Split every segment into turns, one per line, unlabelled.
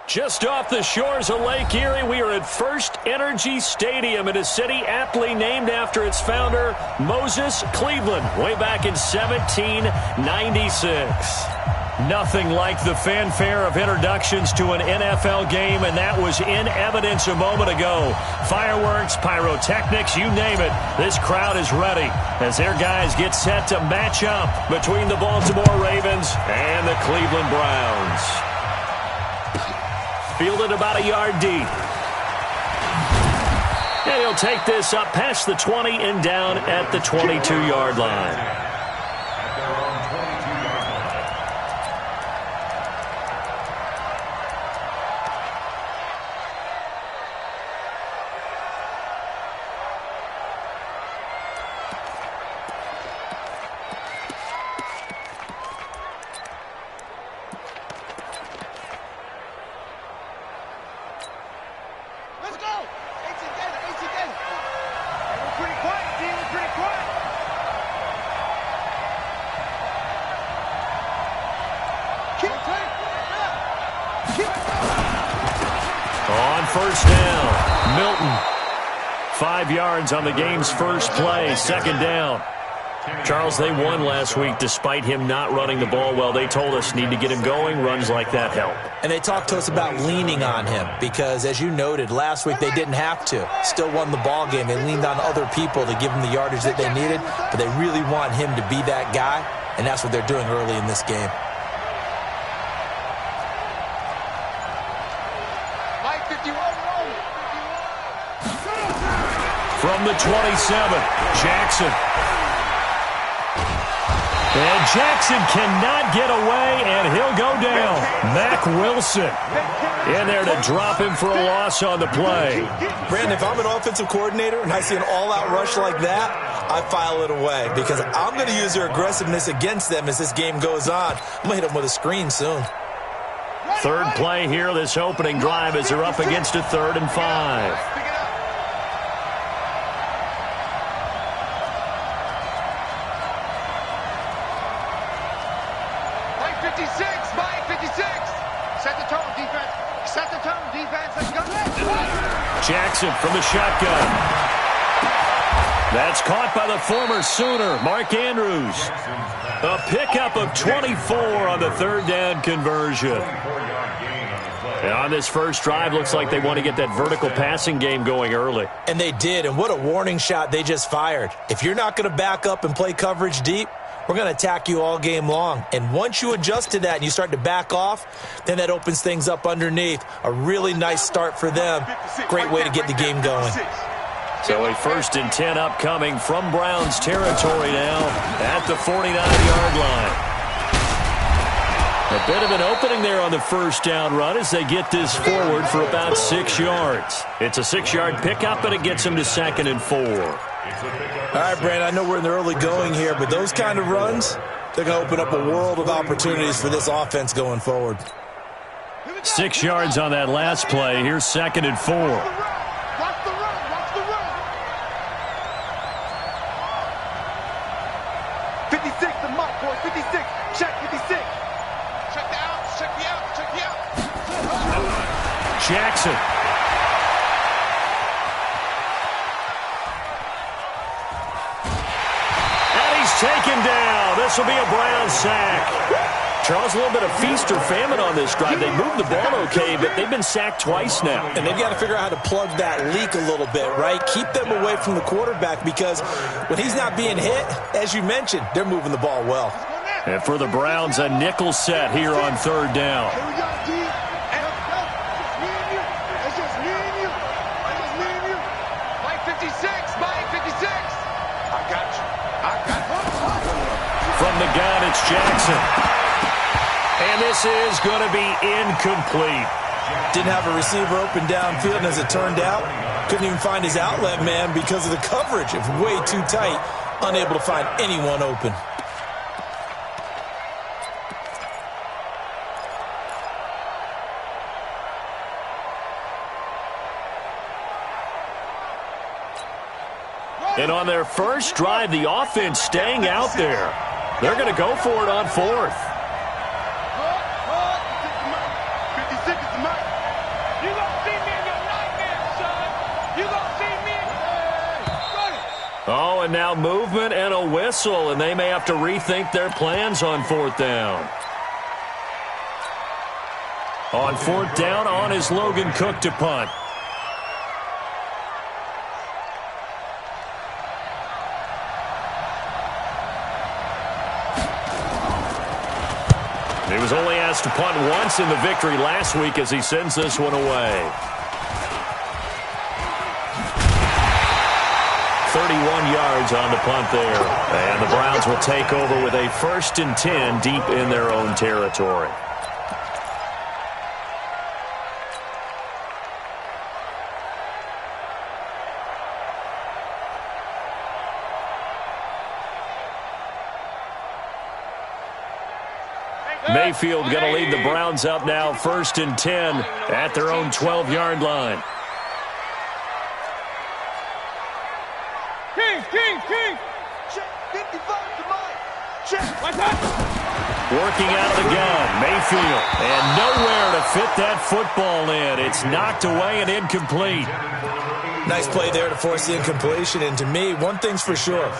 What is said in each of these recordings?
Just off the shores of Lake Erie, we are at First Energy Stadium in a city aptly named after its founder, Moses Cleveland, way back in 1796. Nothing like the fanfare of introductions to an NFL game, and that was in evidence a moment ago. Fireworks, pyrotechnics, you name it. This crowd is ready as their guys get set to match up between the Baltimore Ravens and the Cleveland Browns. Fielded about a yard deep. And he'll take this up past the 20 and down at the 22-yard line. On first down, Milton. 5 yards on the game's first play, second down. Charles, they won last week despite him not running the ball well. They told us need to get him going. Runs like that help.
And they talked to us about leaning on him because, as you noted, last week they didn't have to. Still won the ball game. They leaned on other people to give them the yardage that they needed, but they really want him to be that guy, and that's what they're doing early in this game.
From the 27, Jackson. And Jackson cannot get away, and he'll go down. Mack Wilson in there to drop him for a loss on the play.
Brandon, if I'm an offensive coordinator and I see an all-out rush like that, I file it away because I'm going to use their aggressiveness against them as this game goes on. I'm going to hit them with a screen soon.
Third play here, this opening drive, as they're up against a 3rd and 5. Jackson from the shotgun. That's caught by the former Sooner, Mark Andrews. A pickup of 24 on the 3rd down conversion. And on this first drive, looks like they want to get that vertical passing game going early.
And they did, and what a warning shot they just fired. If you're not going to back up and play coverage deep, we're going to attack you all game long. And once you adjust to that and you start to back off, then that opens things up underneath. A really nice start for them. Great way to get the game going.
So a 1st and 10 upcoming from Browns territory now at the 49-yard line. A bit of an opening there on the first down run as they get this forward for about 6 yards. It's a 6-yard pickup, and it gets them to 2nd and 4.
All right, Brandon, I know we're in the early going here, but those kind of runs, they're going to open up a world of opportunities for this offense going forward.
6 yards on that last play. Here's 2nd and 4.
Watch the run. 56, the mark, boy. 56. Check 56. Check the out.
Jackson. Taken down. This will be a Brown sack. Charles, a little bit of feast or famine on this drive. They moved the ball okay, but they've been sacked twice now.
And they've got to figure out how to plug that leak a little bit, right? Keep them away from the quarterback because when he's not being hit, as you mentioned, they're moving the ball well.
And for the Browns, a nickel set here on 3rd down. From the gun, it's Jackson. And this is going to be incomplete.
Didn't have a receiver open downfield, and as it turned out, couldn't even find his outlet man because of the coverage. It was way too tight, unable to find anyone open.
And on their first drive, the offense staying out there. They're going to go for it on 4th.
56 is the mark.
Oh, and now movement and a whistle, and they may have to rethink their plans on 4th down. On 4th down, on is Logan Cook to punt. He was only asked to punt once in the victory last week as he sends this one away. 31 yards on the punt there. And the Browns will take over with a 1st and 10 deep in their own territory. Mayfield going to lead the Browns up now, 1st and 10 at their own 12-yard line.
King. Check 55 to Mike. Check.
Working out of the gun, Mayfield. And nowhere to fit that football in. It's knocked away and incomplete.
Nice play there to force the incompletion. And to me, one thing's for sure.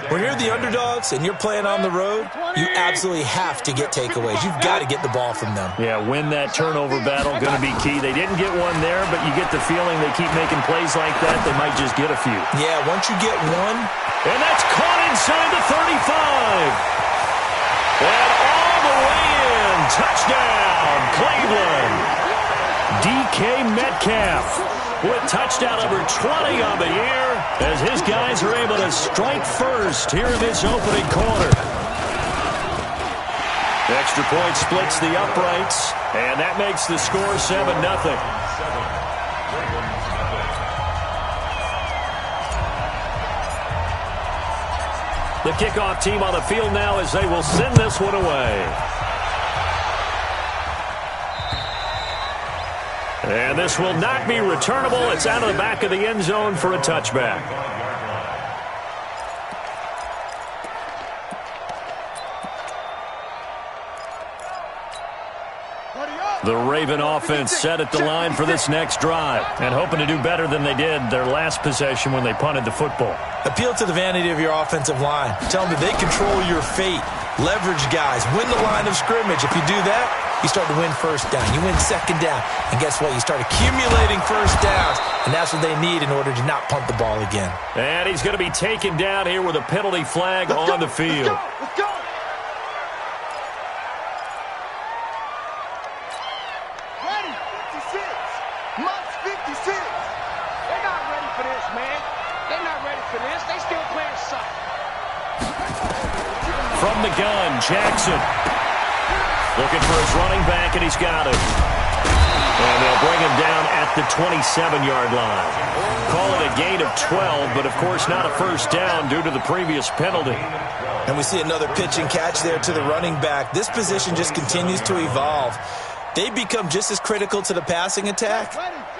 When you're the underdogs and you're playing on the road, you absolutely have to get takeaways. You've got to get the ball from them.
Yeah, win that turnover battle, going to be key. They didn't get one there, but you get the feeling they keep making plays like that, they might just get a few.
Yeah, once you get one.
And that's caught inside the 35. And all the way in. Touchdown, Cleveland. DK Metcalf with touchdown number 20 on the year as his guys are able to strike first here in this opening quarter. Extra point splits the uprights, and that makes the score 7-0. The kickoff team on the field now as they will send this one away. And this will not be returnable. It's out of the back of the end zone for a touchback. The Raven offense set at the line for this next drive and hoping to do better than they did their last possession when they punted the football.
Appeal to the vanity of your offensive line. Tell them they control your fate. Leverage guys. Win the line of scrimmage. If you do that, you start to win 1st down. You win 2nd down. And guess what? You start accumulating 1st downs. And that's what they need in order to not punt the ball again.
And he's going to be taken down here with a penalty flag on the field.
Let's go. Ready, 56. Must 56.
They're not ready for this, man. They're not ready for this. They still playing soft.
From the gun, Jackson. Looking for his running back, and he's got it. And they'll bring him down at the 27-yard line. Call it a gain of 12, but of course not a 1st down due to the previous penalty.
And we see another pitch and catch there to the running back. This position just continues to evolve. They become just as critical to the passing attack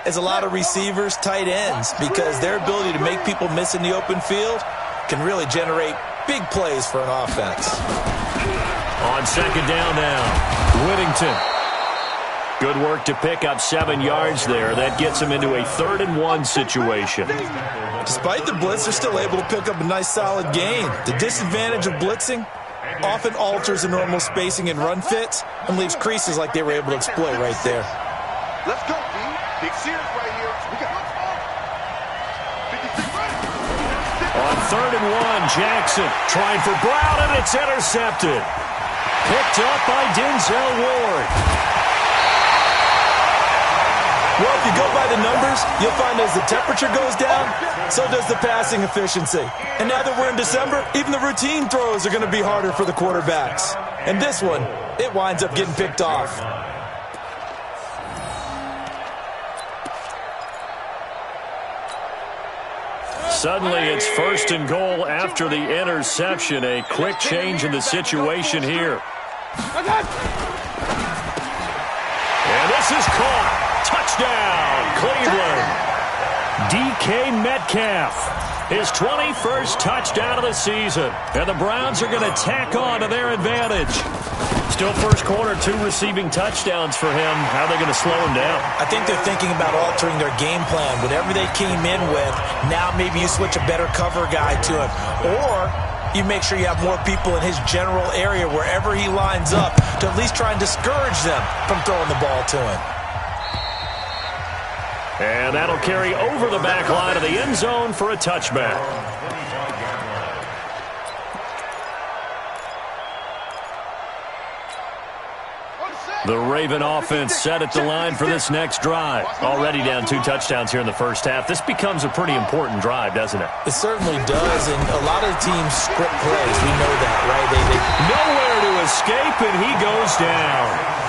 as a lot of receivers, tight ends, because their ability to make people miss in the open field can really generate big plays for an offense.
On 2nd down now, Whittington. Good work to pick up 7 yards there. That gets him into a 3rd and 1 situation.
Despite the blitz, they're still able to pick up a nice solid gain. The disadvantage of blitzing often alters the normal spacing and run fits and leaves creases like they were able to exploit right there.
Let's go, D. Big series right here. We got 56 right.
On 3rd and 1, Jackson trying for Brown, and it's intercepted. Picked up by Denzel Ward.
Well, if you go by the numbers, you'll find as the temperature goes down, so does the passing efficiency. And now that we're in December, even the routine throws are going to be harder for the quarterbacks. And this one, it winds up getting picked off.
Suddenly, it's 1st and goal after the interception. A quick change in the situation here. And this is caught. Touchdown, Cleveland. DK Metcalf, his 21st touchdown of the season. And the Browns are going to tack on to their advantage. Still first quarter, 2 receiving touchdowns for him. How are they going to slow him down?
I think they're thinking about altering their game plan. Whatever they came in with, now maybe you switch a better cover guy to him. Or you make sure you have more people in his general area wherever he lines up to at least try and discourage them from throwing the ball to him.
And that'll carry over the back line of the end zone for a touchback. The Raven offense set at the line for this next drive. Already down 2 touchdowns here in the first half. This becomes a pretty important drive, doesn't it?
It certainly does, and a lot of teams script plays. We know that, right? They
nowhere to escape, and he goes down.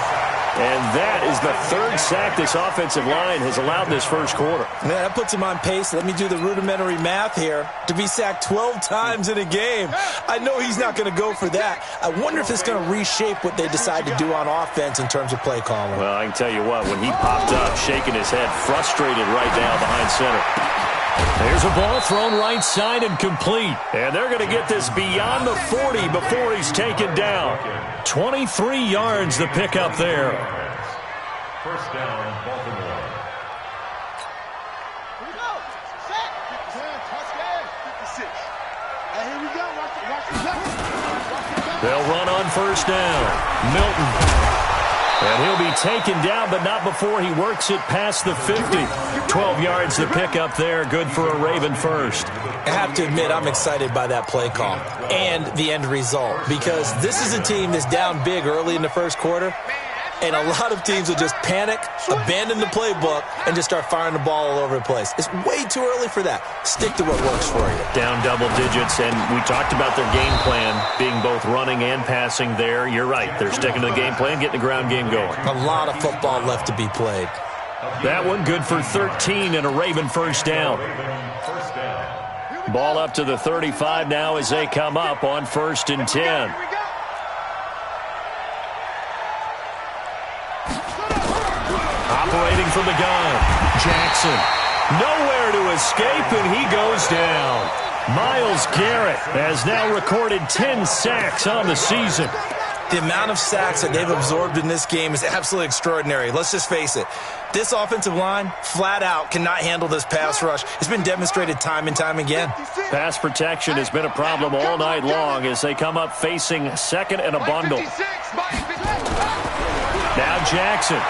And that is the 3rd sack this offensive line has allowed this first quarter.
Man, that puts him on pace. Let me do the rudimentary math here. To be sacked 12 times in a game, I know he's not going to go for that. I wonder if it's going to reshape what they decide to do on offense in terms of play calling.
Well, I can tell you what, when he popped up, shaking his head, frustrated right now behind center. There's a ball thrown right side and complete. And they're going to get this beyond the 40 before he's taken down. 23 yards the pickup there.
First down, Baltimore.
Here we go. Set. 10, touchdown. 56. Hey, here we go. Watch the play.
They'll run on first down. Milton. And he'll be taken down, but not before he works it past the 50. 12 yards to pick up there. Good for a Raven first.
I have to admit, I'm excited by that play call and the end result, because this is a team that's down big early in the first quarter, and a lot of teams will just panic, abandon the playbook, and just start firing the ball all over the place. It's way too early for that. Stick to what works for you.
Down double digits, and we talked about their game plan being both running and passing there. You're right. They're sticking to the game plan, getting the ground game going.
A lot of football left to be played.
That one good for 13 and a Raven first down. Ball up to the 35 now as they come up on 1st and 10. Operating from the gun, Jackson. Nowhere to escape, and he goes down. Myles Garrett has now recorded 10 sacks on the season.
The amount of sacks that they've absorbed in this game is absolutely extraordinary. Let's just face it. This offensive line, flat out, cannot handle this pass rush. It's been demonstrated time and time again.
Pass protection has been a problem all night long as they come up facing second and a bundle. Now Jackson.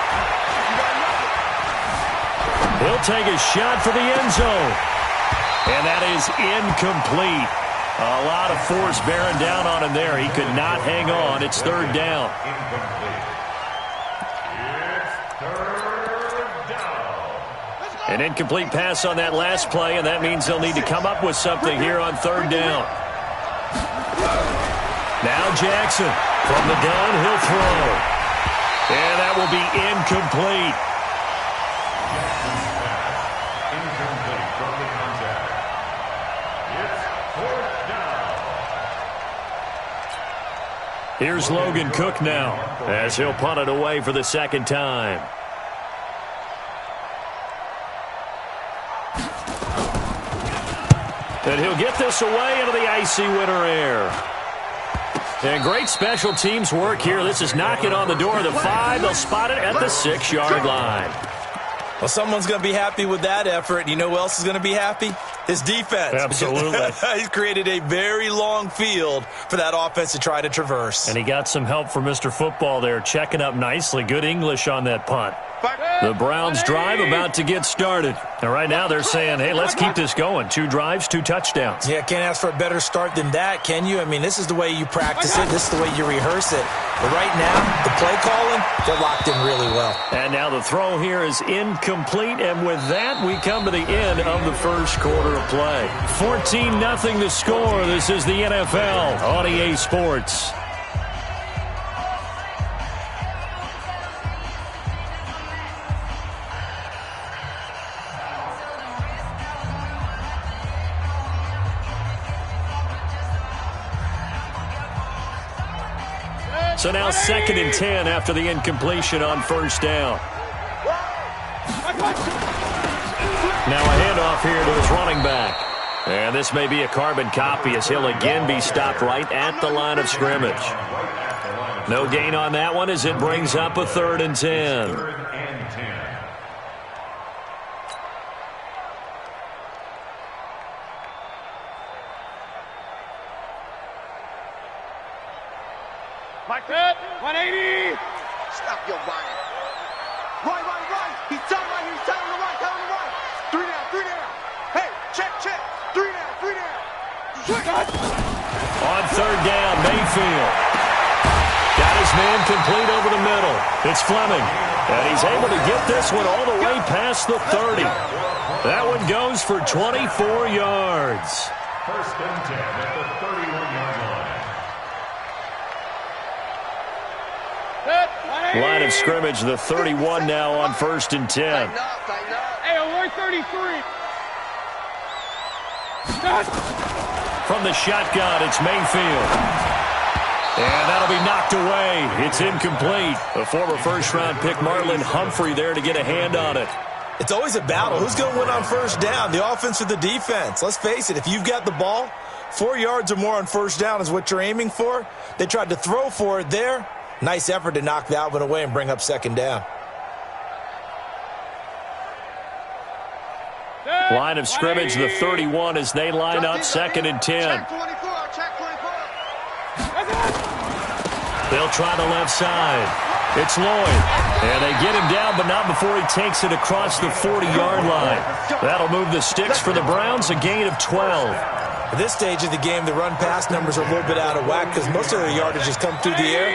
He'll take a shot for the end zone. And that is incomplete. A lot of force bearing down on him there. He could not hang on. It's 3rd down. An incomplete pass on that last play, and that means they'll need to come up with something here on 3rd down. Now Jackson. From the gun, he'll throw. And that will be incomplete. Here's Logan Cook now as he'll punt it away for the 2nd time. And he'll get this away into the icy winter air. And great special teams work here. This is knocking on the door of the 5. They'll spot it at the 6-yard line.
Well, someone's going to be happy with that effort. You know who else is going to be happy? His defense.
Absolutely.
He's created a very long field for that offense to try to traverse.
And he got some help from Mr. Football there, checking up nicely. Good English on that punt. The Browns drive about to get started. And right now they're saying, hey, let's keep this going. 2 drives, 2 touchdowns.
Yeah, can't ask for a better start than that, can you? I mean, this is the way you practice it. This is the way you rehearse it. But right now, the play calling, they're locked in really well.
And now the throw here is incomplete. And with that, we come to the end of the first quarter of play. 14-0 the score. This is the NFL on EA Sports. So now 2nd and 10 after the incompletion on 1st down. Now a handoff here to his running back. And this may be a carbon copy as he'll again be stopped right at the line of scrimmage. No gain on that one as it brings up a 3rd and 10.
3rd and 10.
Mike, 180.
Stop your whining. Right. He's telling right. He's telling the right. Telling the right. 3 down. Hey, check. 3 down. Switch.
On 3rd down, Mayfield. Got his man complete over the middle. It's Fleming. And he's able to get this one all the way past the 30. That one goes for 24 yards.
1st and 10 at the 31-yard line.
Line of scrimmage, the 31 now on 1st and 10.
Hey, 133.
From the shotgun, it's Mayfield. And that'll be knocked away. It's incomplete. The former 1st-round pick, Marlon Humphrey, there to get a hand on it.
It's always a battle. Who's going to win on 1st down, the offense or the defense? Let's face it, if you've got the ball, 4 yards or more on 1st down is what you're aiming for. They tried to throw for it there. Nice effort to knock that one away and bring up 2nd down.
Line of scrimmage, the 31 as they line up 2nd and 10.
Check 24.
They'll try the left side. It's Lloyd. And they get him down, but not before he takes it across the 40-yard line. That'll move the sticks for the Browns, a gain of 12.
At this stage of the game, the run-pass numbers are a little bit out of whack because most of their yardage has come through the air.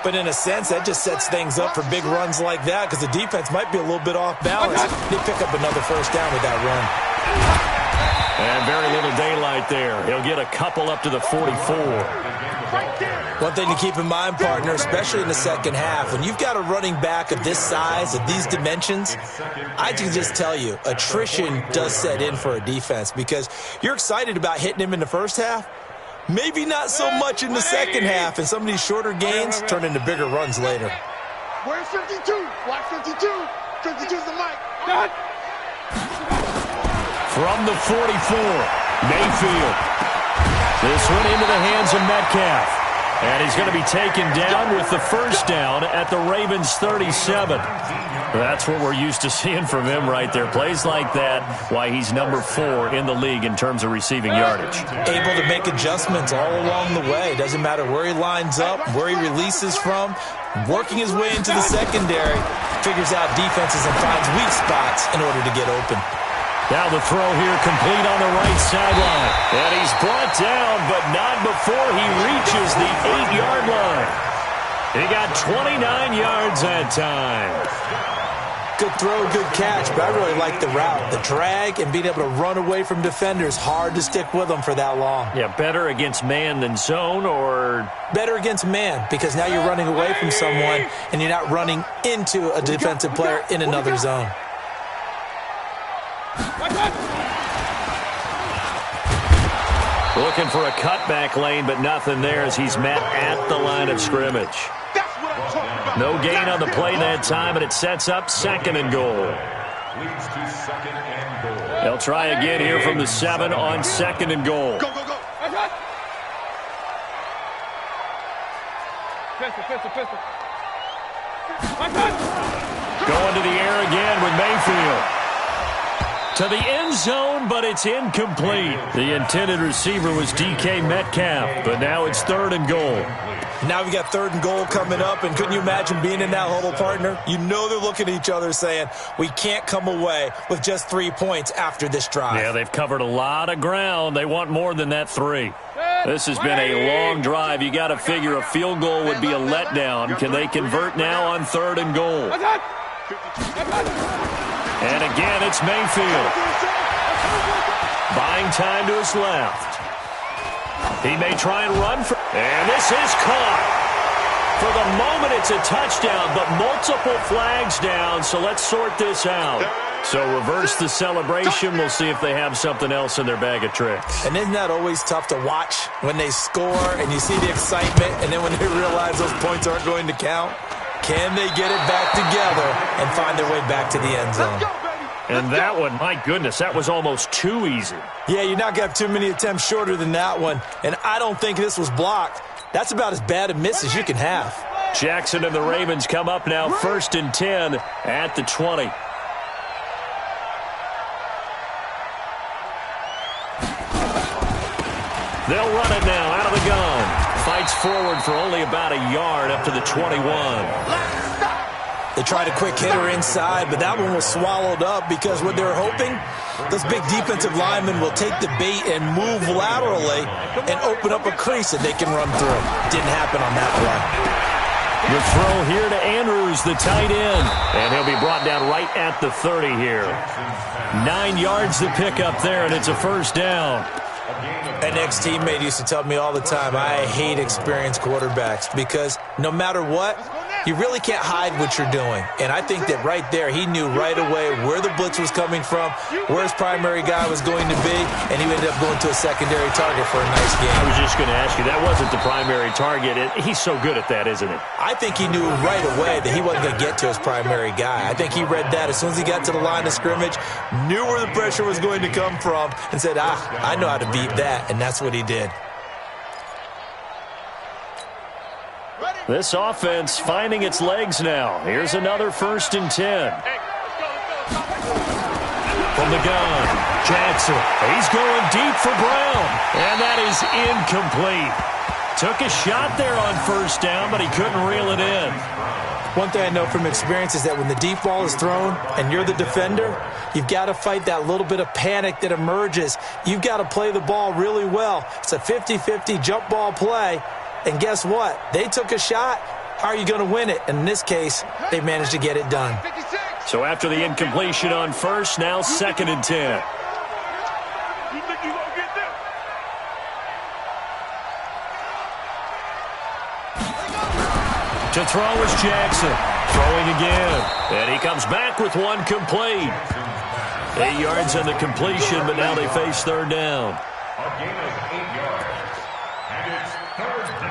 But in a sense, that just sets things up for big runs like that because the defense might be a little bit off balance. They pick up another 1st down with that run.
And very little daylight there. He'll get a couple up to the 44.
One thing to keep in mind, partner, especially in the 2nd half, when you've got a running back of this size, of these dimensions, I can just tell you, attrition does set in for a defense because you're excited about hitting him in the 1st half. Maybe not so much in the 2nd half, and some of these shorter gains turn into bigger runs later.
Where's 52? Watch 52. 52's the mic.
From the 44, Mayfield. This one into the hands of Metcalf. And he's going to be taken down with the 1st down at the Ravens' 37. That's what we're used to seeing from him right there. Plays like that, why he's number 4 in the league in terms of receiving yardage.
Able to make adjustments all along the way. Doesn't matter where he lines up, where he releases from. Working his way into the secondary, figures out defenses and finds weak spots in order to get open.
Now the throw here complete on the right sideline. And he's brought down, but not before he reaches the 8-yard line. He got 29 yards that time.
Good throw, good catch, but I really like the route. The drag and being able to run away from defenders, hard to stick with them for that long.
Yeah, better against man than zone, or
better against man, because now you're running away from someone and you're not running into a defensive player in another zone.
Looking for a cutback lane, but nothing there as he's met at the line of scrimmage.
That's what I'm talking about.
No gain on the play that time, and it sets up 2nd and goal.
Leads to 2nd and goal.
They'll try again here from the 7 on 2nd and goal.
Go.
Pistol.
Going to the air again with Mayfield. To the end zone, but it's incomplete. The intended receiver was DK Metcalf, but now it's 3rd and goal.
Now we got 3rd and goal coming up, and couldn't you imagine being in that huddle, partner? You know they're looking at each other saying, we can't come away with just 3 points after this drive.
Yeah, they've covered a lot of ground. They want more than that 3. This has been a long drive. You got to figure a field goal would be a letdown. Can they convert now on 3rd and goal? And again, it's Mayfield. Buying time to his left. He may try and run for... And this is caught. For the moment, it's a touchdown, but multiple flags down, so let's sort this out. So reverse the celebration. We'll see if they have something else in their bag of tricks.
And isn't that always tough to watch when they score and you see the excitement, and then when they realize those points aren't going to count? Can they get it back together and find their way back to the end zone?
And that one, my goodness, that was almost too easy.
Yeah, you're not going to have too many attempts shorter than that one. And I don't think this was blocked. That's about as bad a miss as you can have.
Jackson and the Ravens come up now 1st and 10 at the 20. They'll run it now out of the gun. Fights forward for only about a yard up to the 21.
They tried a quick hitter inside, but that one was swallowed up because what they were hoping, those big defensive linemen will take the bait and move laterally and open up a crease that they can run through. Didn't happen on that play.
The throw here to Andrews, the tight end. And he'll be brought down right at the 30 here. 9 yards to pick up there, and it's a first down.
An ex-teammate used to tell me all the time, I hate experienced quarterbacks because no matter what, you really can't hide what you're doing. And I think that right there, he knew right away where the blitz was coming from, where his primary guy was going to be, and he ended up going to a secondary target for a nice game.
I was just going to ask you, that wasn't the primary target. He's so good at that, isn't it?
I think he knew right away that he wasn't going to get to his primary guy. I think he read that as soon as he got to the line of scrimmage, knew where the pressure was going to come from, and said, I know how to beat that, and that's what he did.
This offense finding its legs now. Here's another 1st and 10. From the gun, Jackson. He's going deep for Brown. And that is incomplete. Took a shot there on 1st down, but he couldn't reel it in.
One thing I know from experience is that when the deep ball is thrown and you're the defender, you've got to fight that little bit of panic that emerges. You've got to play the ball really well. It's a 50-50 jump ball play. And guess what? They took a shot. How are you going to win it? And in this case, they managed to get it done.
So after the incompletion on 1st, now 2nd and 10. To throw is Jackson. Throwing again. And he comes back with one complete. 8 yards on the completion, but now they face 3rd down.
A gain of 8 yards. And it's 3rd down.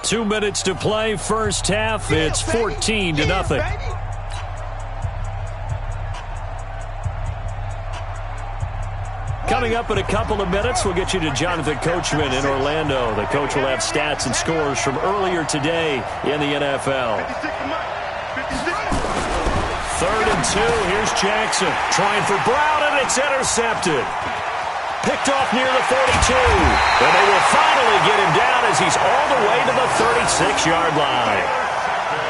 2 minutes to play, first half. It's 14-0. Coming up in a couple of minutes, we'll get you to Jonathan Coachman in Orlando. The coach will have stats and scores from earlier today in the NFL. 3rd and 2. Here's Jackson trying for Brown, and it's intercepted. Picked off near the 42. And they will finally get him down as he's all the way to the 36-yard line.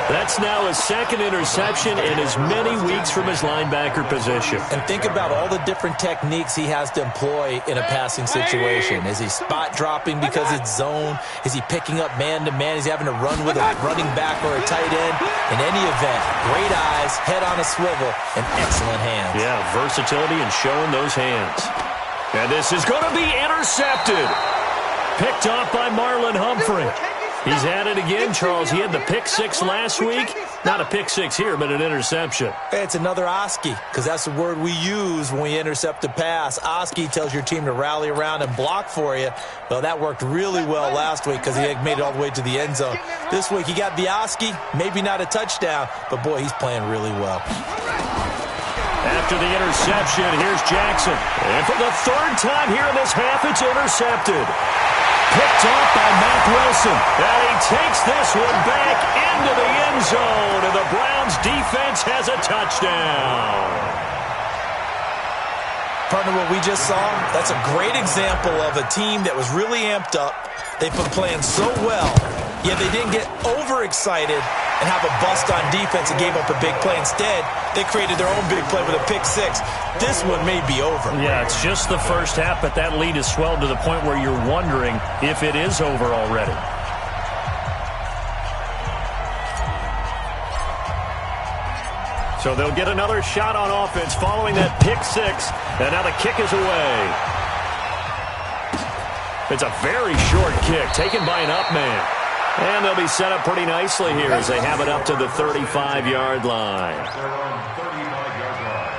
That's now his 2nd interception in as many weeks from his linebacker position.
And think about all the different techniques he has to employ in a passing situation. Is he spot dropping because it's zone? Is he picking up man-to-man? Is he having to run with a running back or a tight end? In any event, great eyes, head on a swivel, and excellent hands.
Yeah, versatility and showing those hands. And this is going to be intercepted. Picked off by Marlon Humphrey. He's at it again, Charles. He had the pick 6 last week. Not a pick 6 here, but an interception.
It's another Oski, because that's the word we use when we intercept a pass. Oski tells your team to rally around and block for you. Well, that worked really well last week because he had made it all the way to the end zone. This week he got the Oski, maybe not a touchdown, but boy, he's playing really well.
After the interception, here's Jackson. And for the 3rd time here in this half, it's intercepted. Picked off by Matt Wilson. And he takes this one back into the end zone. And the Browns defense has a touchdown.
Partner, what we just saw, that's a great example of a team that was really amped up. They've been playing so well, yet they didn't get overexcited and have a bust on defense and gave up a big play. Instead, they created their own big play with a pick 6. This one may be over.
Yeah, it's just the first half, but that lead has swelled to the point where you're wondering if it is over already. So they'll get another shot on offense following that pick 6, and now the kick is away. It's a very short kick taken by an up man. And they'll be set up pretty nicely here as they have it up to the 35-yard line.
They're on 35-yard line.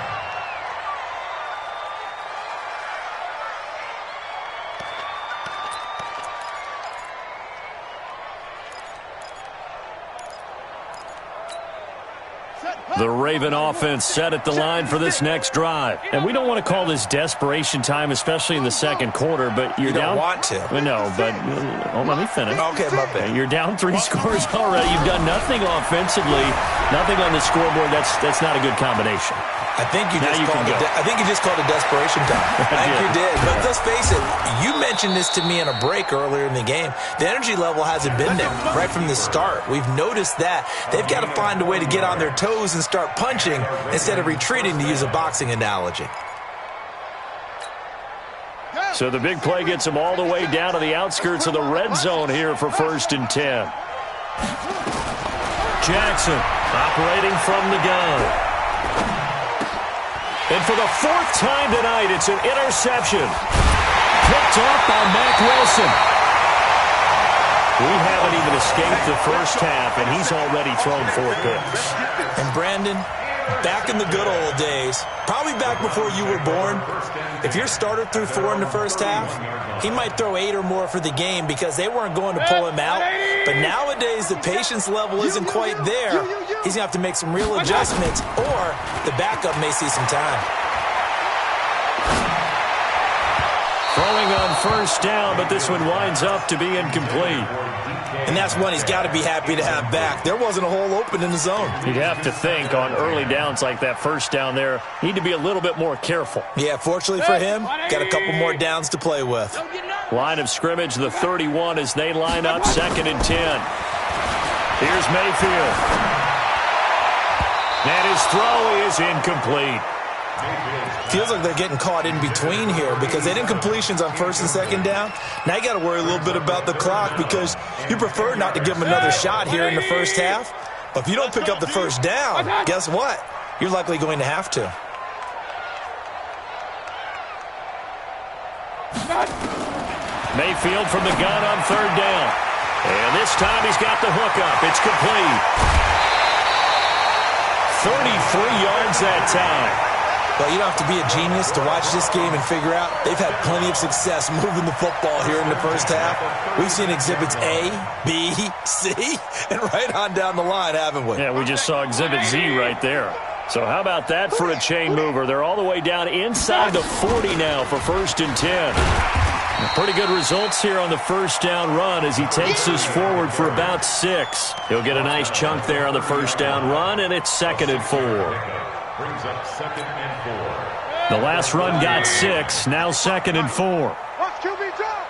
The Raven offense set at the line for this next drive. And we don't want to call this desperation time, especially in the second quarter, but you're down.
You don't want to.
No, but let me finish.
Okay, my bad.
You're down 3 scores already. You've done nothing offensively, nothing on the scoreboard. That's not a good combination.
I think you just called it desperation time. I think you did. But let's face it, you mentioned this to me in a break earlier in the game. The energy level hasn't been there right from the start. We've noticed that. They've got to find a way to get on their toes and start punching instead of retreating, to use a boxing analogy.
So the big play gets them all the way down to the outskirts of the red zone here for 1st and 10. Jackson operating from the gun. And for the 4th time tonight, it's an interception. Picked off by Mack Wilson. We haven't even escaped the first half, and he's already thrown 4 picks.
And Brandon, back in the good old days, probably back before you were born, if your starter threw 4 in the first half, he might throw 8 or more for the game because they weren't going to pull him out. But nowadays, the patience level isn't quite there. He's going to have to make some real adjustments, or the backup may see some time.
Throwing on 1st down, but this one winds up to be incomplete.
And that's one he's got to be happy to have back. There wasn't a hole open in the zone.
You'd have to think on early downs like that 1st down there, need to be a little bit more careful.
Yeah, fortunately for him, got a couple more downs to play with.
Line of scrimmage, the 31 as they line up 2nd and 10. Here's Mayfield. And his throw is incomplete.
Feels like they're getting caught in between here because they didn't completions on 1st and 2nd down. Now you got to worry a little bit about the clock because you prefer not to give them another shot here in the first half. But if you don't pick up the 1st down, guess what? You're likely going to have to.
Mayfield from the gun on 3rd down. And this time he's got the hookup. It's complete. 33 yards that time.
Well, you don't have to be a genius to watch this game and figure out they've had plenty of success moving the football here in the first half. We've seen exhibits A, B, C, and right on down the line, haven't we?
Yeah, we just saw exhibit Z right there. So how about that for a chain mover? They're all the way down inside the 40 now for 1st and 10. Pretty good results here on the 1st down run as he takes us forward for about 6. He'll get a nice chunk there on the 1st down run, and it's 2nd and 4.
Brings up 2nd and 4.
The last run got 6, now 2nd and 4.
Watch QB drop.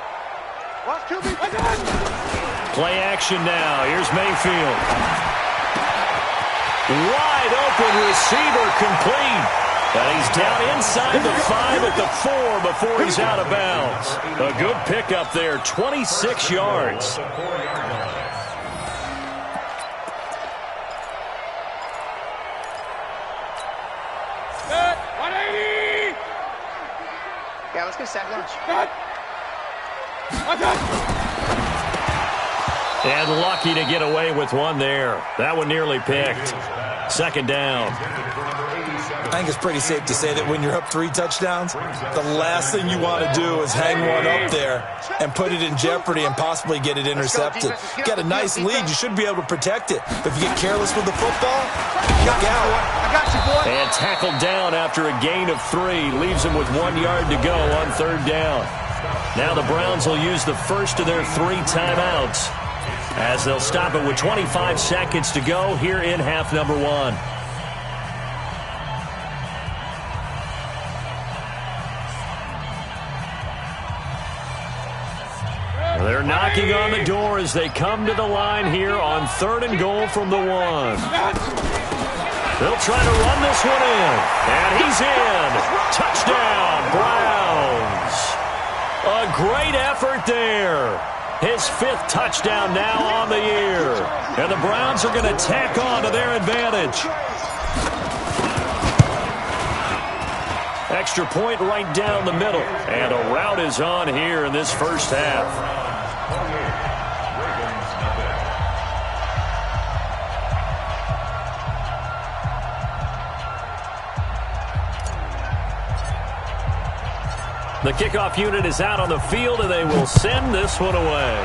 Watch QB drop.
Play action now. Here's Mayfield. Wide open receiver complete. And he's down inside the 5 at the 4 before he's out of bounds. A good pickup there, 26 yards.
Yeah, let's get sack lunch.
And lucky to get away with one there. That one nearly picked. 2nd down.
I think it's pretty safe to say that when you're up 3 touchdowns, the last thing you want to do is hang one up there and put it in jeopardy and possibly get it intercepted. You got a nice lead. You should be able to protect it. But if you get careless with the football, look out.
I got you, boy.
And tackled down after a gain of 3. Leaves him with 1 yard to go on 3rd down. Now the Browns will use the first of their 3 timeouts as they'll stop it with 25 seconds to go here in half number 1. They're knocking on the door as they come to the line here on 3rd and goal from the 1. They'll try to run this one in. And he's in. Touchdown, Browns. A great effort there. His 5th touchdown now on the year. And the Browns are going to tack on to their advantage. Extra point right down the middle. And a rout is on here in this first half. The kickoff unit is out on the field, and they will send this one away.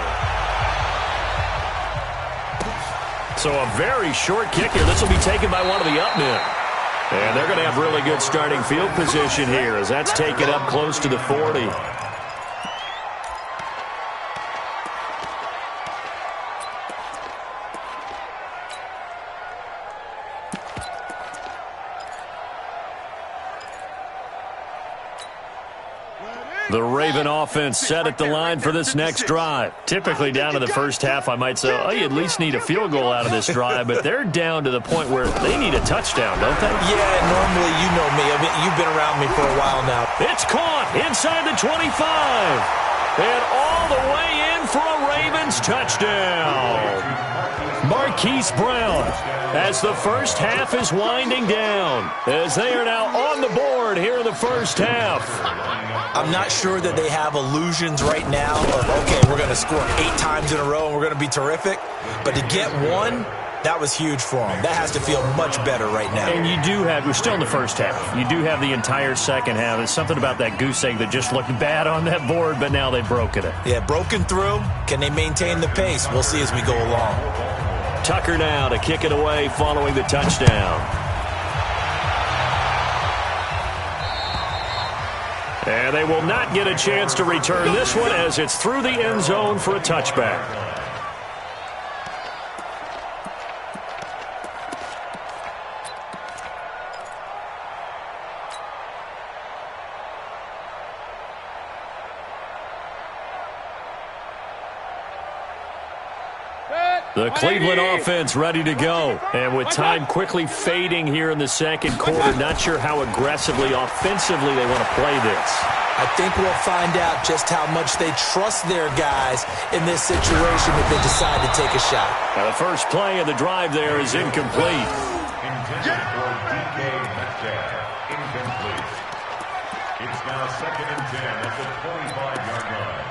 So So a very short kick here. This will be taken by one of the up men. And they're going to have really good starting field position here as that's taken up close to the 40. The Raven offense set at the line for this next drive. Typically down to the first half, I might say, oh, you at least need a field goal out of this drive, but they're down to the point where they need a touchdown, don't they?
Yeah, normally, you know me. I mean, you've been around me for a while now.
It's caught inside the 25. And all the way in for a Ravens touchdown. Marquise Brown as the first half is winding down, as they are now on the board here in the first half.
I'm not sure that they have illusions right now of, okay, we're going to score 8 times in a row and we're going to be terrific. But to get one, that was huge for them. That has to feel much better right now.
And you do have, we're still in the first half. You do have the entire second half. There's something about that goose egg that just looked bad on that board, but now they've broken it.
Yeah, broken through. Can they maintain the pace? We'll see as we go along.
Tucker now to kick it away following the touchdown. And they will not get a chance to return this one as it's through the end zone for a touchback. The Cleveland offense ready to go. And with time quickly fading here in the second quarter, not sure how aggressively, offensively they want to play this.
I think we'll find out just how much they trust their guys in this situation if they decide to take a shot.
Now the first play of the drive there is incomplete.
Intended for DK Metcalf. Incomplete. It's now 2nd and 10 at the 25-yard line.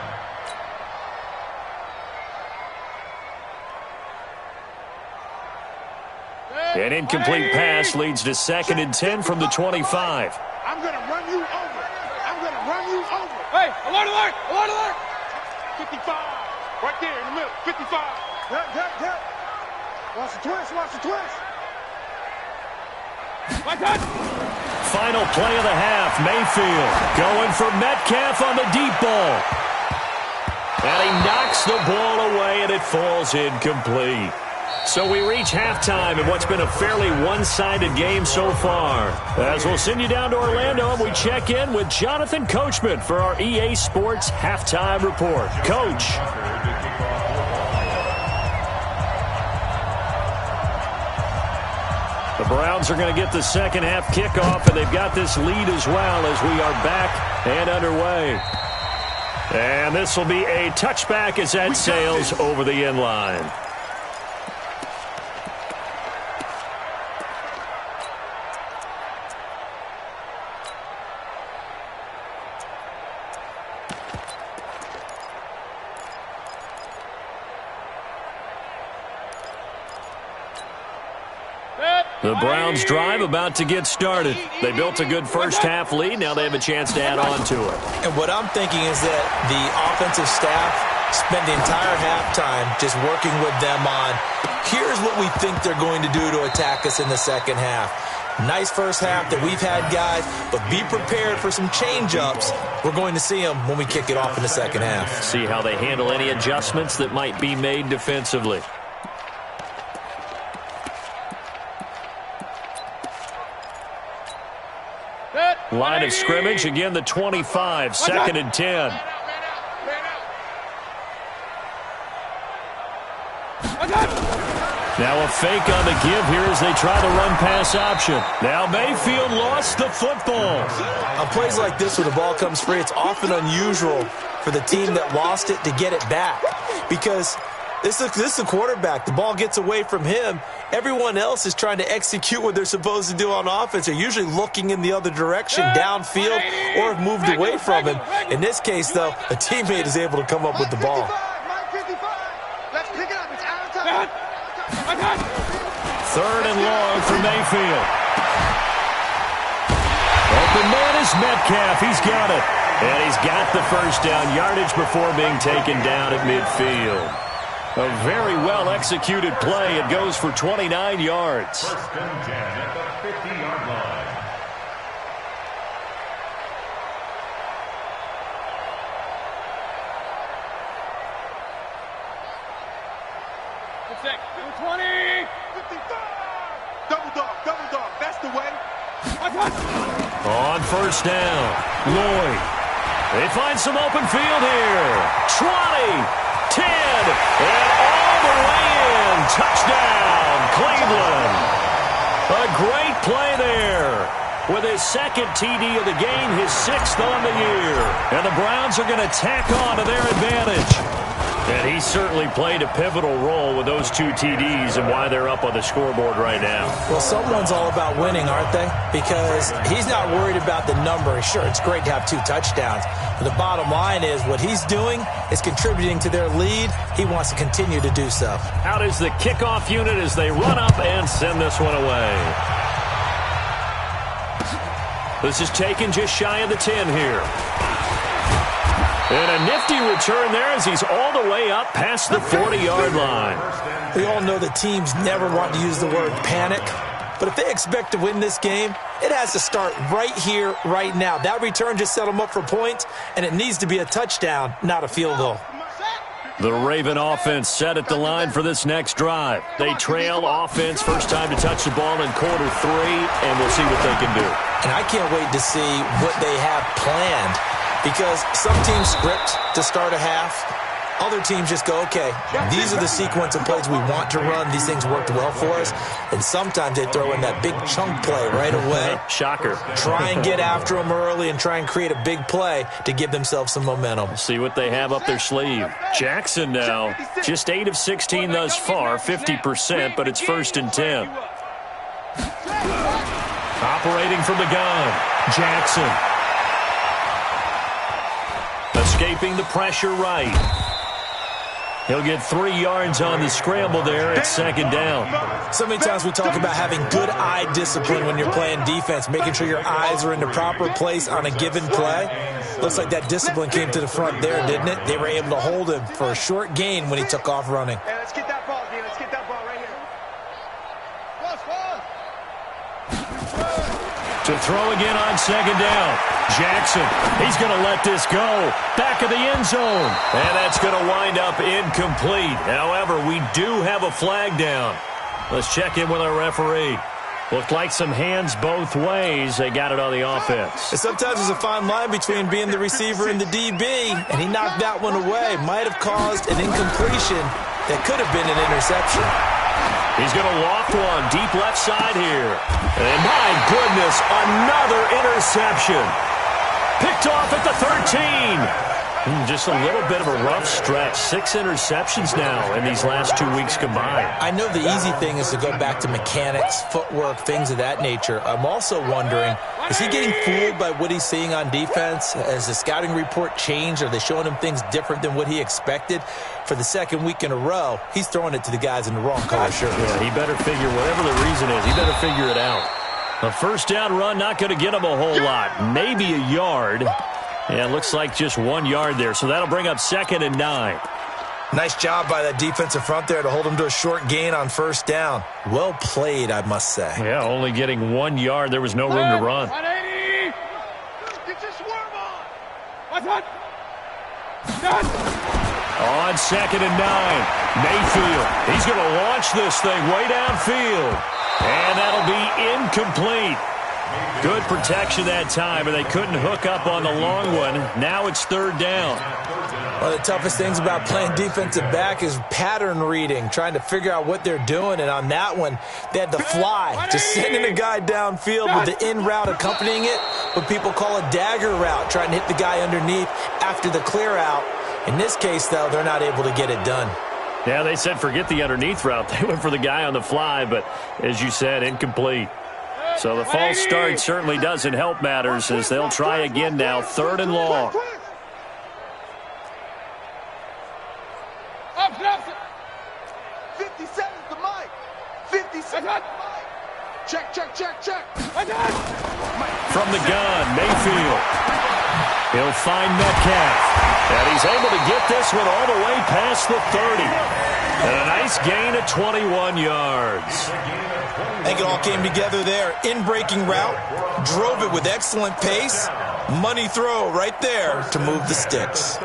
An incomplete pass leads to 2nd and 10 from the 25.
I'm going to run you over. I'm going to run you over. Hey, alert, alert, alert, alert. 55. Right there in the middle. 55. Yep. Watch the twist, watch the twist. Like that.
Final play of the half. Mayfield going for Metcalf on the deep ball. And he knocks the ball away, and it falls incomplete. So we reach halftime in what's been a fairly one-sided game so far. As we'll send you down to Orlando, and we check in with Jonathan Coachman for our EA Sports Halftime Report. Coach. The Browns are going to get the second half kickoff, and they've got this lead as well as we are back and underway. And this will be a touchback as that sails over the end line. The Browns drive about to get started. They built a good first half lead. Now they have a chance to add on to it.
And what I'm thinking is that the offensive staff spent the entire halftime just working with them on, here's what we think they're going to do to attack us in the second half. Nice first half that we've had, guys, but be prepared for some change-ups. We're going to see them when we kick it off in the second half.
See how they handle any adjustments that might be made defensively. Line of scrimmage, again the 25, 2nd and 10. Now a fake on the give here as they try the run-pass option. Now Mayfield lost the football.
On plays like this where the ball comes free, it's often unusual for the team that lost it to get it back. Because this is the quarterback. The ball gets away from him. Everyone else is trying to execute what they're supposed to do on offense. They're usually looking in the other direction, downfield, or have moved away from him. In this case, though, a teammate is able to come up with the ball.
Let's pick it up. It's out of time.
3rd and long for Mayfield. Open man is Metcalf. He's got it. And he's got the first down yardage before being taken down at midfield. A very well-executed play. It goes for 29 yards.
First and 10 at the 50-yard line.
Six, 20, 55. Double dog, that's the way.
On first down, Lloyd. They find some open field here. 20, 10, and all the way in. Touchdown, Cleveland. A great play there. With his second TD of the game, his sixth on the year. And the Browns are going to tack on to their advantage. And he certainly played a pivotal role with those two TDs and why they're up on the scoreboard right now.
Well, someone's all about winning, aren't they? Because he's not worried about the number. Sure, it's great to have 2 touchdowns. But the bottom line is what he's doing is contributing to their lead. He wants to continue to do so.
Out is the kickoff unit as they run up and send this one away. This is taken just shy of the 10 here. And a nifty return there as he's all the way up past the 40-yard line.
We all know that teams never want to use the word panic. But if they expect to win this game, it has to start right here, right now. That return just set them up for points, and it needs to be a touchdown, not a field goal.
The Raven offense set at the line for this next drive. They trail offense, first time to touch the ball in quarter 3, and we'll see what they can do.
And I can't wait to see what they have planned. Because some teams script to start a half. Other teams just go, okay, these are the sequence of plays we want to run. These things worked well for us. And sometimes they throw in that big chunk play right away.
Shocker.
Try and get after them early and try and create a big play to give themselves some momentum.
See what they have up their sleeve. Jackson now, just 8 of 16 thus far, 50%, but it's first and 10. Operating from the gun, Jackson. Escaping the pressure right. He'll get 3 yards on the scramble there at second down.
So many times we talk about having good eye discipline when you're playing defense, making sure your eyes are in the proper place on a given play. Looks like that discipline came to the front there, didn't it? They were able to hold him for a short gain when he took off running.
Hey, let's get that ball, D. Let's get that ball right here.
To throw again on second down. Jackson, he's going to let this go. Back of the end zone. And that's going to wind up incomplete. However, we do have a flag down. Let's check in with our referee. Looked like some hands both ways. They got it on the offense.
And sometimes there's a fine line between being the receiver and the DB, and he knocked that one away. Might have caused an incompletion that could have been an interception.
He's going to loft one deep left side here. And my goodness, another interception. Picked off at the 13. Just a little bit of a rough stretch. 6 interceptions now in these last 2 weeks combined.
I know the easy thing is to go back to mechanics, footwork, things of that nature. I'm also wondering, is he getting fooled by what he's seeing on defense? Has the scouting report changed? Are they showing him things different than what he expected? For the second week in a row, he's throwing it to the guys in the wrong color shirt.
Yeah, he better figure, whatever the reason is, he better figure it out. A first down run, not going to get him a whole lot. Maybe a yard. Yeah, it looks like just 1 yard there, so that'll bring up second and 9.
Nice job by that defensive front there to hold him to a short gain on first down. Well played, I must say.
Yeah, only getting 1 yard. There was no room to run.
180. Get your swerve on.
On second and 9, Mayfield. He's going to launch this thing way downfield. And that'll be incomplete. Good protection that time, and they couldn't hook up on the long one. Now it's third down.
One of the toughest things about playing defensive back is pattern reading, trying to figure out what they're doing. And on that one, they had the fly, just sending a guy downfield with the in route accompanying it, what people call a dagger route, trying to hit the guy underneath after the clear out. In this case, though, they're not able to get it done.
Yeah, they said forget the underneath route. They went for the guy on the fly, but as you said, incomplete. So the false start certainly doesn't help matters as they'll try again now, third and long.
57's the mic. 57's the mic. Check.
From the gun, Mayfield. He'll find Metcalf. And he's able to get this one all the way past the 30. And a nice gain of 21 yards.
I think it all came together there. In-breaking route, drove it with excellent pace. Money throw right there to move the sticks.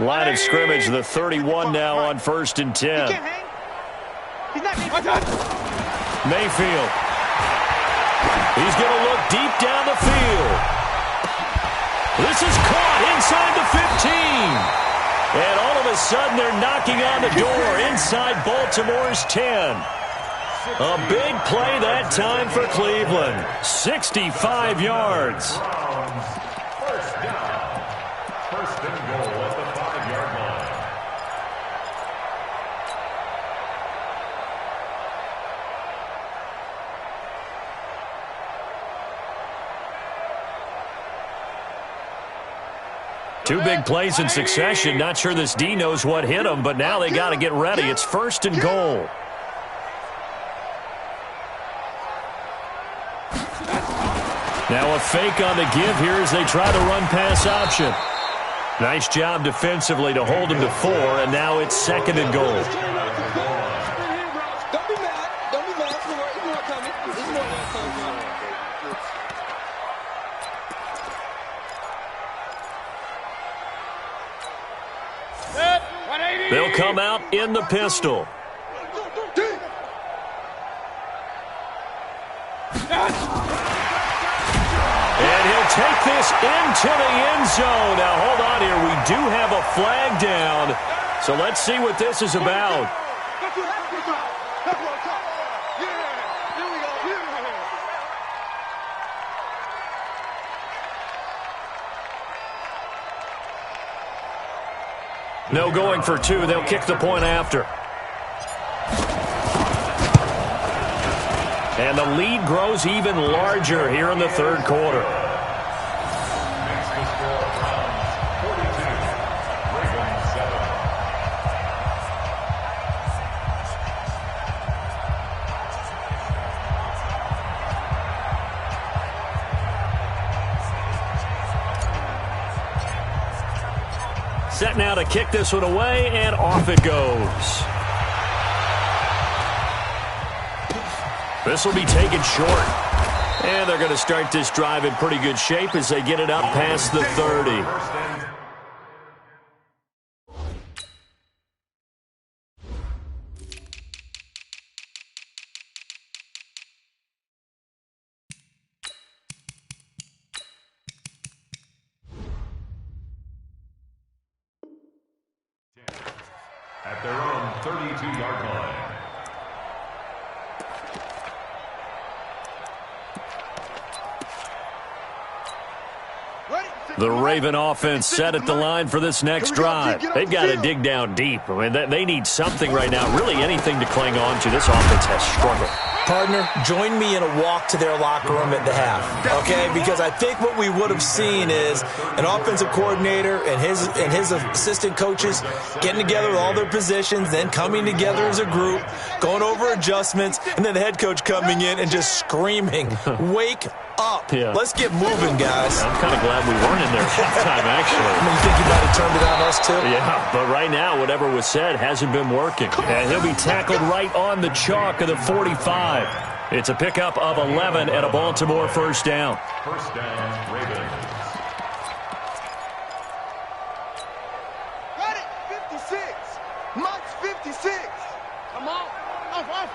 Line of scrimmage, the 31 now on 1st and 10. Mayfield. He's going to look deep down the field. This is caught inside the 15. And all of a sudden, they're knocking on the door inside Baltimore's 10. A big play that time for Cleveland. 65 yards.
First down. First and goal at the 5-yard line.
Two big plays in succession. Not sure this D knows what hit him, but now they got to get ready. It's 1st and goal. Now a fake on the give here as they try to run pass option. Nice job defensively to hold him to 4, and now it's 2nd and goal.
Don't be mad. Don't be mad. There's more coming. There's more coming.
They'll come out in the pistol. And he'll take this into the end zone. Now, hold on here. We do have a flag down. So let's see what this is about. No going for 2. They'll kick the point after. And the lead grows even larger here in the 3rd quarter.
Next to score, Browns 42, Ravens 7.
Set now to kick this one away, and off it goes. This will be taken short. And they're going to start this drive in pretty good shape as they get it up past the 30.
At their own 32-yard line.
The Raven offense set at the line for this next drive. They've got to dig down deep. I mean, they need something right now, really anything to cling on to. This offense has struggled.
Partner, join me in a walk to their locker room at the half, okay? Because I think what we would have seen is an offensive coordinator and his assistant coaches getting together with all their positions, then coming together as a group, going over adjustments, and then the head coach coming in and just screaming, wake up.
Yeah.
Let's get moving, guys.
I'm kind of glad we weren't in there at halftime, actually.
I mean, you think you might have turned it on us, too?
Yeah, but right now, whatever was said hasn't been working. And he'll be tackled right on the chalk of the 45. It's a pickup of 11 and a Baltimore first down.
First down, Ravens.
Got it, 56. Monk's 56. Come on. Off.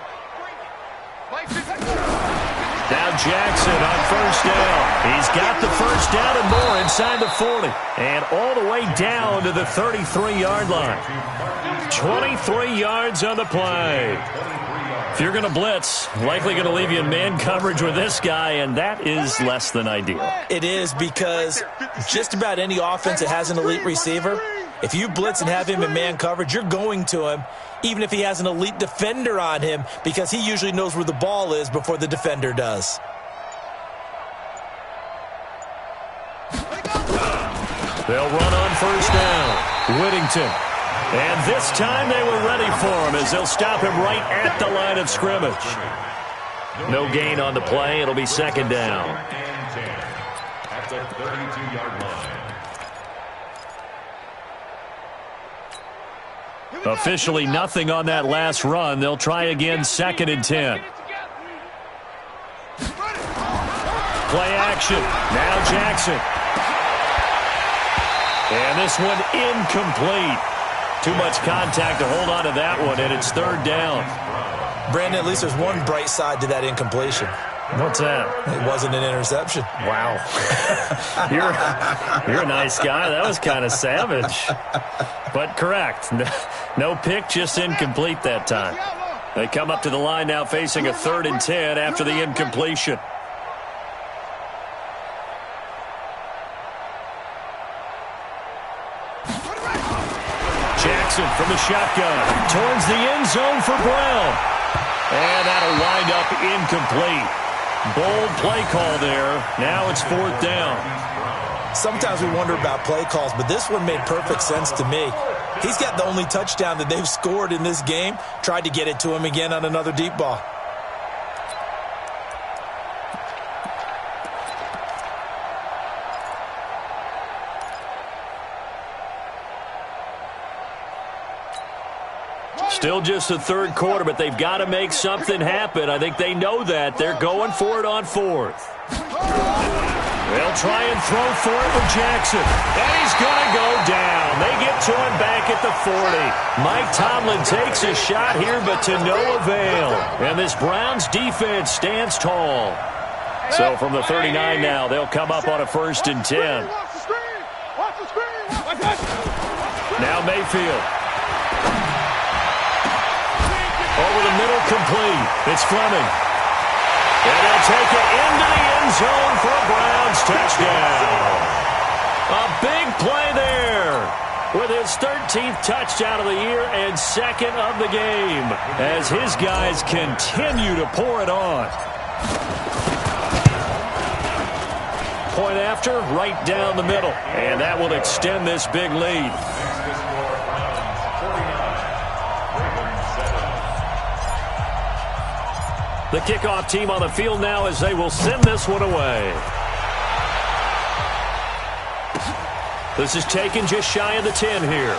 Play 56.
Now Jackson on first down. He's got the first down and more inside the 40. And all the way down to the 33-yard line. 23 yards on the play. If you're going to blitz, likely going to leave you in man coverage with this guy, and that is less than ideal.
It is, because just about any offense that has an elite receiver, if you blitz and have him in man coverage, you're going to him, even if he has an elite defender on him, because he usually knows where the ball is before the defender does.
They'll run on first down. Whittington. And this time they were ready for him as they'll stop him right at the line of scrimmage. No gain on the play. It'll be second down.
At the 32-yard line.
Officially nothing on that last run. They'll try again, second and 10. Play action. Now Jackson. And this one incomplete. Too much contact to hold on to that one, and it's third down.
Brandon, at least there's one bright side to that incompletion.
What's that?
It wasn't an interception.
Wow. You're a nice guy. That was kind of savage. But correct. No pick, just incomplete that time. They come up to the line now facing a 3rd and 10 after the incompletion. Jackson from the shotgun towards the end zone for Brown. And that'll wind up incomplete. Bold play call there. Now it's 4th down.
Sometimes we wonder about play calls, but this one made perfect sense to me. He's got the only touchdown that they've scored in this game. Tried to get it to him again on another deep ball.
Still just the third quarter, but they've got to make something happen. I think they know that. They're going for it on 4th. They'll try and throw for it with Jackson. And he's going to go down. They get to him back at the 40. Mike Tomlin takes a shot here, but to no avail. And this Browns defense stands tall. So from the 39 now, they'll come up on a 1st and 10. Now Mayfield. Over the middle, complete. It's Fleming. And they'll take it into the end zone for a Browns touchdown. A big play there with his 13th touchdown of the year and 2nd of the game as his guys continue to pour it on. Point after, right down the middle. And that will extend this big lead. The kickoff team on the field now as they will send this one away. This is taken just shy of the 10 here.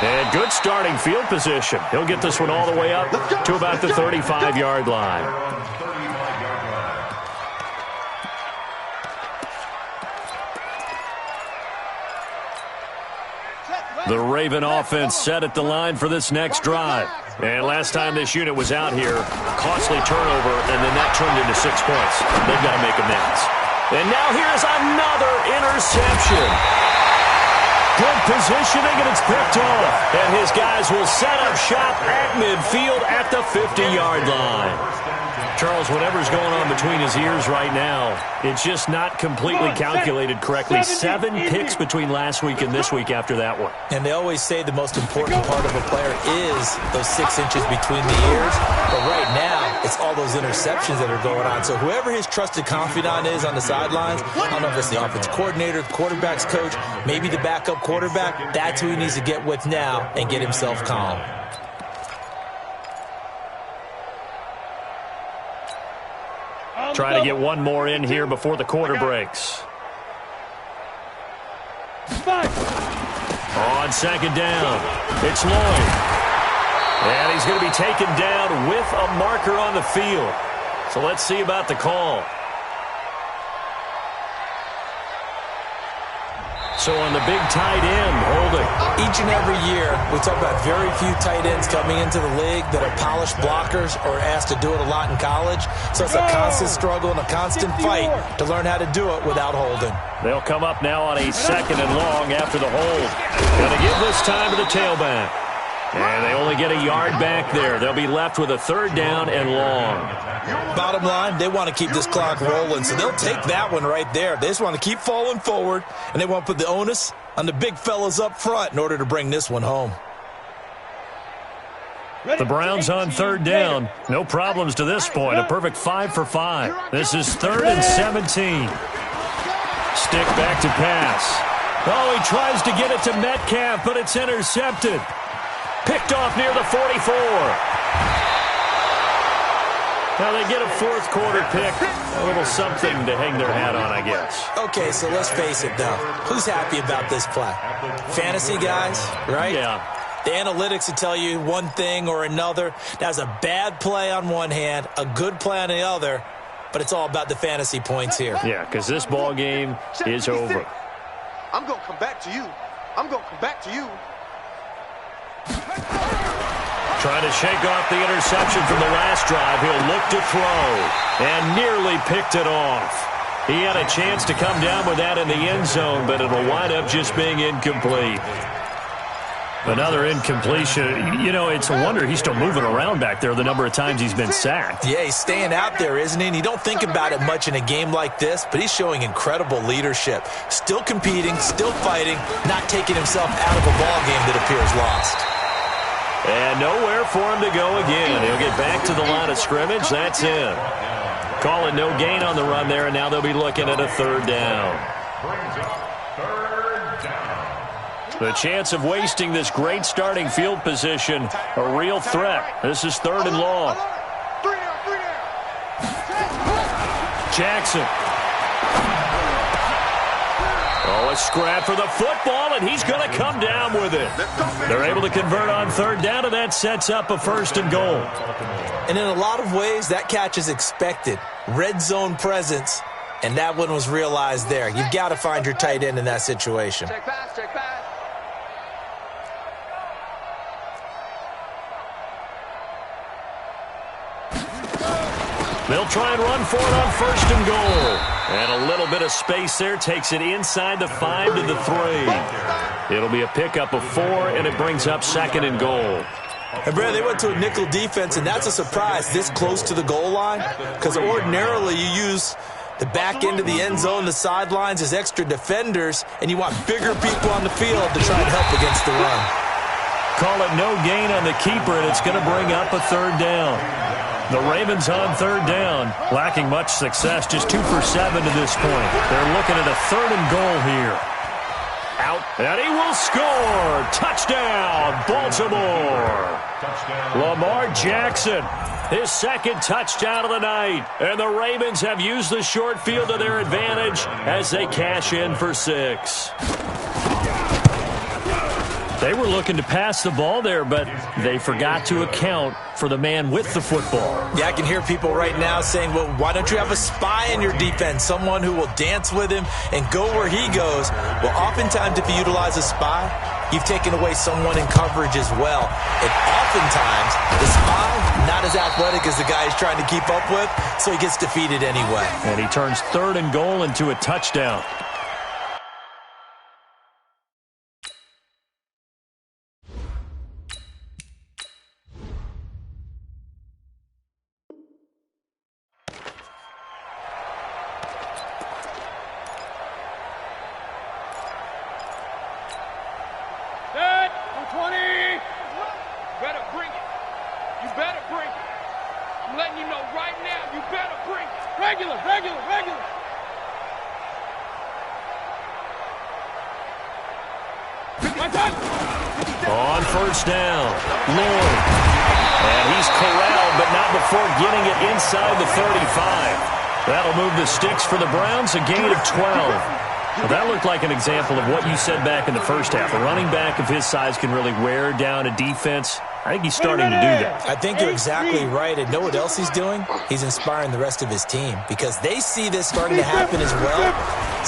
And good starting field position. He'll get this one all the way up to about the 35-yard line. The Raven offense set at the line for this next drive. And last time this unit was out here, costly turnover, and then that turned into 6 points. They've got to make amends. And now here's another interception. Good positioning, and it's picked off. And his guys will set up shop at midfield at the 50-yard line. Charles, whatever's going on between his ears right now, it's just not completely calculated correctly. 7 picks between last week and this week after that one.
And they always say the most important part of a player is those 6 inches between the ears. But right now, it's all those interceptions that are going on. So whoever his trusted confidant is on the sidelines, I don't know if it's the offensive coordinator, the quarterback's coach, maybe the backup quarterback, that's who he needs to get with now and get himself calm.
Trying to get one more in here before the quarter breaks. On 2nd down, it's Lloyd. And he's going to be taken down with a marker on the field. So let's see about the call. So on the big tight end, holding.
Each and every year, we talk about very few tight ends coming into the league that are polished blockers or asked to do it a lot in college. So it's a constant struggle and a constant fight to learn how to do it without holding.
They'll come up now on a 2nd and long after the hold. Going to give this time to the tailback. And they only get a yard back there. They'll be left with a 3rd down and long.
Bottom line, they want to keep this clock rolling, so they'll take that one right there. They just want to keep falling forward, and they want to put the onus on the big fellas up front in order to bring this one home.
The Browns on 3rd down. No problems to this point. A perfect 5 for 5. This is 3rd and 17. Stick back to pass. Oh, he tries to get it to Metcalf, but it's intercepted. Picked off near the 44. Now they get a fourth quarter pick. A little something to hang their hat on, I guess.
Okay, so let's face it, though. Who's happy about this play? Fantasy guys, right?
Yeah.
The analytics will tell you one thing or another. That's a bad play on one hand, a good play on the other, but it's all about the fantasy points here.
Yeah, because this ball game is over.
I'm going to come back to you. I'm going to come back to you.
Trying to shake off the interception from the last drive. He'll look to throw and nearly picked it off. He had a chance to come down with that in the end zone, but it'll wind up just being incomplete. Another incompletion. You know, it's a wonder he's still moving around back there the number of times he's been sacked.
Yeah, he's staying out there, isn't he? And you don't think about it much in a game like this, but he's showing incredible leadership. Still competing, still fighting, not taking himself out of a ball game that appears lost.
And nowhere for him to go again. He'll get back to the line of scrimmage. That's in. Call it no gain on the run there, and now they'll be looking at a third down. The chance of wasting this great starting field position, a real threat. This is third and long. Jackson. Oh, a scrap for the football, and he's going to come down with it. They're able to convert on third down, and that sets up a first and goal.
And in a lot of ways, that catch is expected. Red zone presence, and that one was realized there. You've got to find your tight end in that situation.
Check pass, check pass.
They'll try and run for it on first and goal. And a little bit of space there takes it inside the 5 to the 3. It'll be a pickup of 4, and it brings up second and goal.
And, Brad, they went to a nickel defense, and that's a surprise this close to the goal line, because ordinarily you use the back end of the end zone, the sidelines as extra defenders, and you want bigger people on the field to try and help against the run.
Call it no gain on the keeper, and it's going to bring up a third down. The Ravens on third down, lacking much success, just 2 for 7 to this point. They're looking at a third and goal here. Out, and he will score. Touchdown, Baltimore. Lamar Jackson, his second touchdown of the night. And the Ravens have used the short field to their advantage as they cash in for 6. They were looking to pass the ball there, but they forgot to account for the man with the football.
Yeah, I can hear people right now saying, well, why don't you have a spy in your defense, someone who will dance with him and go where he goes? Well, oftentimes if you utilize a spy, you've taken away someone in coverage as well. And oftentimes, the spy, not as athletic as the guy he's trying to keep up with, so he gets defeated anyway.
And he turns third and goal into a touchdown. On first down, Lloyd. And he's corralled, but not before getting it inside the 35. That'll move the sticks for the Browns, a gain of 12. Well, that looked like an example of what you said back in the first half. A running back of his size can really wear down a defense. I think he's starting to do that.
I think you're exactly right. And know what else he's doing? He's inspiring the rest of his team because they see this starting to happen as well.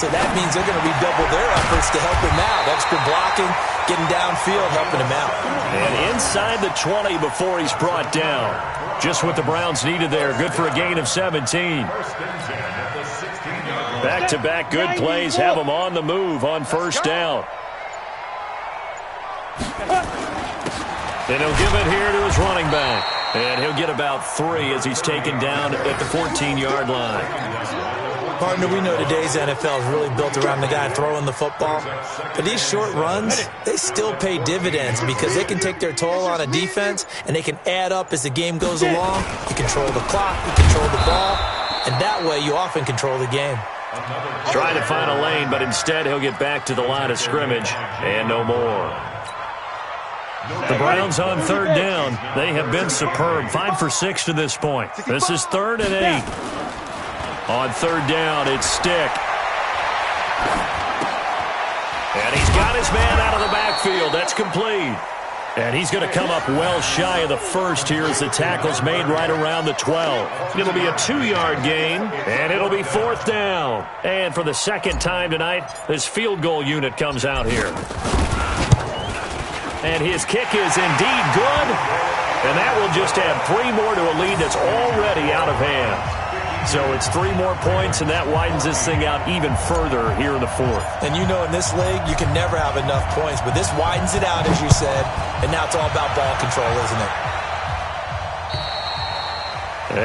So that means they're going to redouble their efforts to help him out. Extra blocking, getting downfield, helping him out.
And inside the 20 before he's brought down. Just what the Browns needed there. Good for a gain of 17. Back-to-back good plays have him on the move on first down. And he'll give it here to his running back. And he'll get about 3 as he's taken down at the 14-yard line.
Partner, we know today's NFL is really built around the guy throwing the football. But these short runs, they still pay dividends because they can take their toll on a defense and they can add up as the game goes along. You control the clock, you control the ball, and that way you often control the game.
Trying to find a lane, but instead he'll get back to the line of scrimmage and no more. The Browns on third down. They have been superb. 5 for 6 to this point. This is 3rd and 8. On third down, it's Stick. And he's got his man out of the backfield. That's complete. And he's going to come up well shy of the first here as the tackle's made right around the 12. It'll be a 2-yard gain, and it'll be 4th down. And for the second time tonight, this field goal unit comes out here. And his kick is indeed good. And that will just add 3 more to a lead that's already out of hand. So it's 3 more points, and that widens this thing out even further here in the 4th.
And you know in this league, you can never have enough points. But this widens it out, as you said. And now it's all about ball control, isn't it?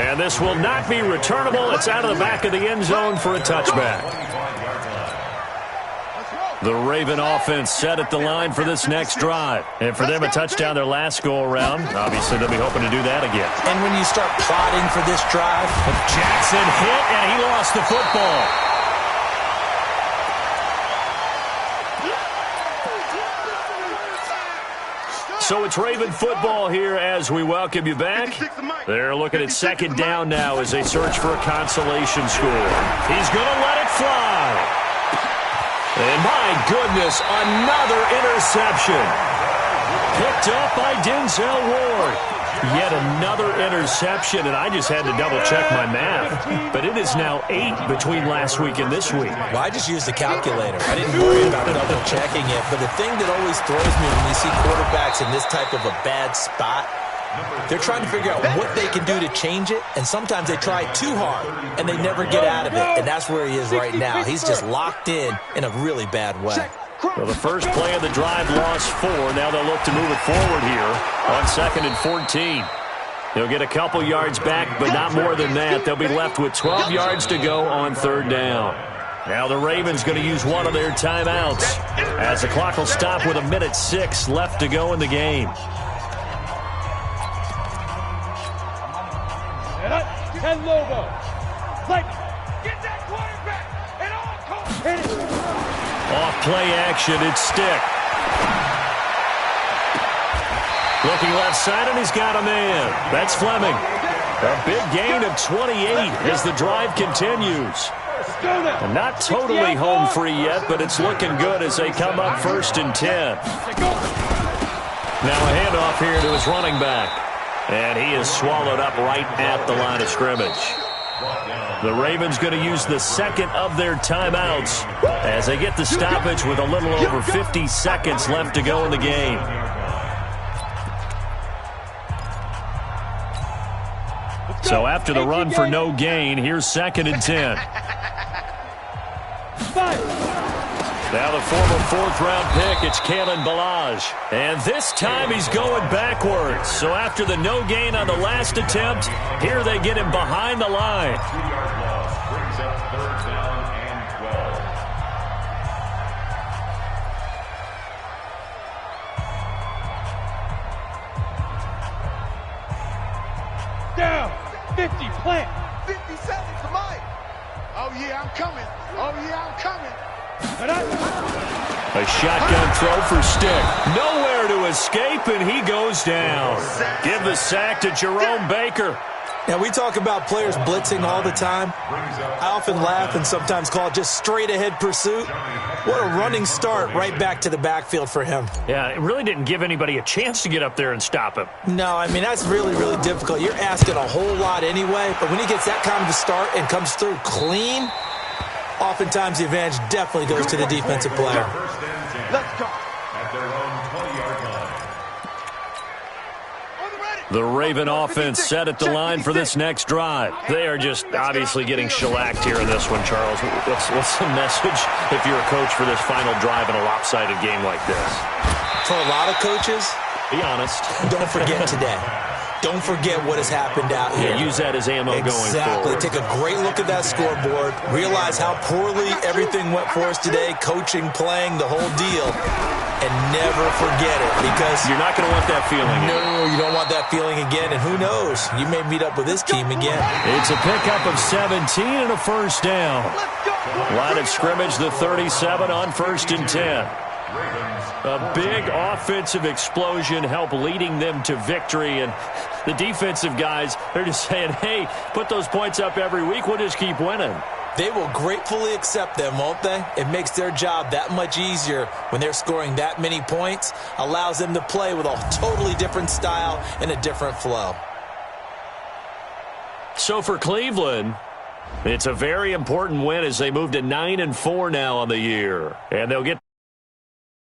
And this will not be returnable. It's out of the back of the end zone for a touchback. The Raven offense set at the line for this next drive. And for them, a touchdown their last go-around. Obviously, they'll be hoping to do that again.
And when you start plotting for this drive,
Jackson hit, and he lost the football. So it's Raven football here as we welcome you back. They're looking at second down now as they search for a consolation score. He's going to let it fly. And my goodness, another interception. Picked up by Denzel Ward. Yet another interception, and I just had to double-check my math. But it is now 8 between last week and this week.
Well, I just used the calculator. I didn't worry about double-checking it. But the thing that always throws me when you see quarterbacks in this type of a bad spot, they're trying to figure out what they can do to change it, and sometimes they try too hard, and they never get out of it. And that's where he is right now. He's just locked in a really bad way.
Well, the first play of the drive lost 4. Now they'll look to move it forward here on 2nd and 14. They'll get a couple yards back, but not more than that. They'll be left with 12 yards to go on third down. Now the Ravens going to use one of their timeouts as the clock will stop with 1:06 left to go in the game.
And Lobo. Get that quarterback at all costs. Hit it.
Off play action, it's Stick. Looking left side, and he's got a man. That's Fleming. A big gain of 28 as the drive continues. And not totally home free yet, but it's looking good as they come up 1st and 10. Now a handoff here to his running back. And he is swallowed up right at the line of scrimmage. The Ravens going to use the second of their timeouts as they get the stoppage with a little over 50 seconds left to go in the game. So after the run for no gain, here's 2nd and 10. Now the former 4th-round pick, it's Kalen Ballage. And this time he's going backwards. So after the no gain on the last attempt, here they get him behind the line.
3-yard loss brings up 3rd down and
12. Down. 50, plant.
50 seconds to Mike.
Oh, yeah, I'm coming. Oh, yeah, I'm coming.
A shotgun throw for Stick. Nowhere to escape, and he goes down. Give the sack to Jerome Baker.
Now, we talk about players blitzing all the time. I often laugh and sometimes call it just straight-ahead pursuit. What a running start right back to the backfield for him.
Yeah, it really didn't give anybody a chance to get up there and stop him.
No, I mean, that's really, really difficult. You're asking a whole lot anyway, but when he gets that kind of a start and comes through clean, oftentimes the advantage definitely goes to the defensive player.
Let's go.
At their own 20-yard line.
The Raven offense set at the line for this next drive. They are just obviously getting shellacked here in this one, Charles. What's the message if you're a coach for this final drive in a lopsided game like this?
For a lot of coaches,
be honest.
Don't forget today. Don't forget what has happened out here.
Yeah, use that as ammo going forward.
Exactly. Take a great look at that scoreboard. Realize how poorly everything went for us today, coaching, playing, the whole deal. And never forget it, because
you're not going to want that feeling again.
No, you don't want that feeling again. And who knows? You may meet up with this team again.
It's a pickup of 17 and a 1st down.
Let's go.
Line of scrimmage, the 37 on 1st and 10. A big offensive explosion helped leading them to victory. And the defensive guys, they're just saying, hey, put those points up every week. We'll just keep winning.
They will gratefully accept them, won't they? It makes their job that much easier when they're scoring that many points. Allows them to play with a totally different style and a different flow.
So for Cleveland, it's a very important win as they move to 9-4 now on the year. And they'll get